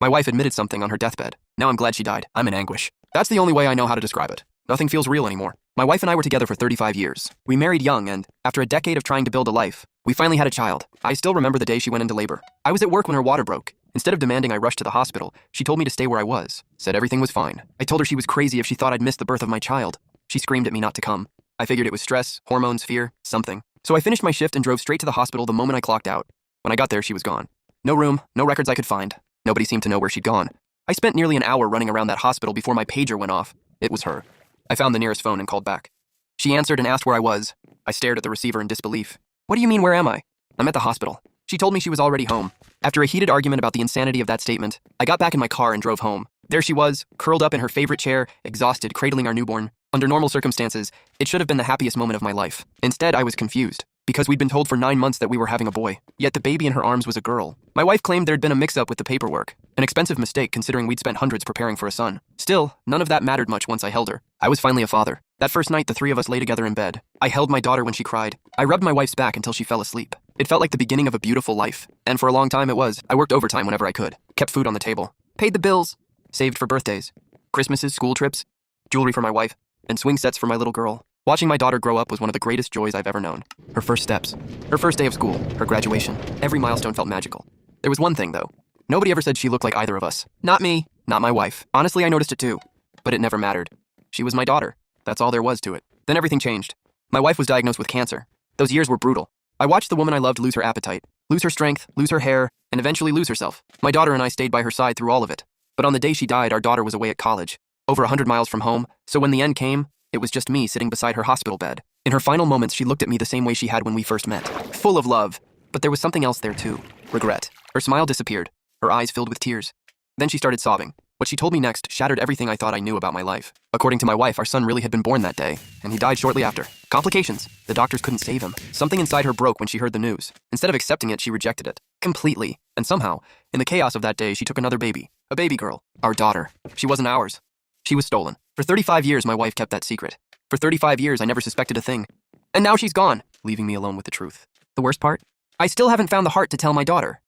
My wife admitted something on her deathbed. Now I'm glad she died. I'm in anguish. That's the only way I know how to describe it. Nothing feels real anymore. My wife and I were together for 35 years. We married young, and after a decade of trying to build a life, we finally had a child. I still remember the day she went into labor. I was at work when her water broke. Instead of demanding I rush to the hospital, she told me to stay where I was, said everything was fine. I told her she was crazy if she thought I'd missed the birth of my child. She screamed at me not to come. I figured it was stress, hormones, fear, something. So I finished my shift and drove straight to the hospital the moment I clocked out. When I got there, she was gone. No room, no records I could find. Nobody seemed to know where she'd gone. I spent nearly an hour running around that hospital before my pager went off. It was her. I found the nearest phone and called back. She answered and asked where I was. I stared at the receiver in disbelief. What do you mean, where am I? I'm at the hospital. She told me she was already home. After a heated argument about the insanity of that statement, I got back in my car and drove home. There she was, curled up in her favorite chair, exhausted, cradling our newborn. Under normal circumstances, it should have been the happiest moment of my life. Instead, I was confused, because we'd been told for 9 months that we were having a boy, yet the baby in her arms was a girl. My wife claimed there'd been a mix-up with the paperwork, an expensive mistake considering we'd spent hundreds preparing for a son. Still, none of that mattered much once I held her. I was finally a father. That first night, the three of us lay together in bed. I held my daughter when she cried. I rubbed my wife's back until she fell asleep. It felt like the beginning of a beautiful life, and for a long time it was. I worked overtime whenever I could, kept food on the table, paid the bills, saved for birthdays, Christmases, school trips, jewelry for my wife, and swing sets for my little girl. Watching my daughter grow up was one of the greatest joys I've ever known. Her first steps, her first day of school, her graduation, every milestone felt magical. There was one thing, though. Nobody ever said she looked like either of us. Not me, not my wife. Honestly, I noticed it too. But it never mattered. She was my daughter. That's all there was to it. Then everything changed. My wife was diagnosed with cancer. Those years were brutal. I watched the woman I loved lose her appetite, lose her strength, lose her hair, and eventually lose herself. My daughter and I stayed by her side through all of it. But on the day she died, our daughter was away at college, over 100 miles from home, so when the end came, it was just me sitting beside her hospital bed. In her final moments, she looked at me the same way she had when we first met, full of love. But there was something else there too, regret. Her smile disappeared, her eyes filled with tears. Then she started sobbing. What she told me next shattered everything I thought I knew about my life. According to my wife, our son really had been born that day, and he died shortly after. Complications. The doctors couldn't save him. Something inside her broke when she heard the news. Instead of accepting it, she rejected it. Completely. And somehow, in the chaos of that day, she took another baby. A baby girl. Our daughter. She wasn't ours. She was stolen. For 35 years, my wife kept that secret. For 35 years, I never suspected a thing. And now she's gone, leaving me alone with the truth. The worst part? I still haven't found the heart to tell my daughter.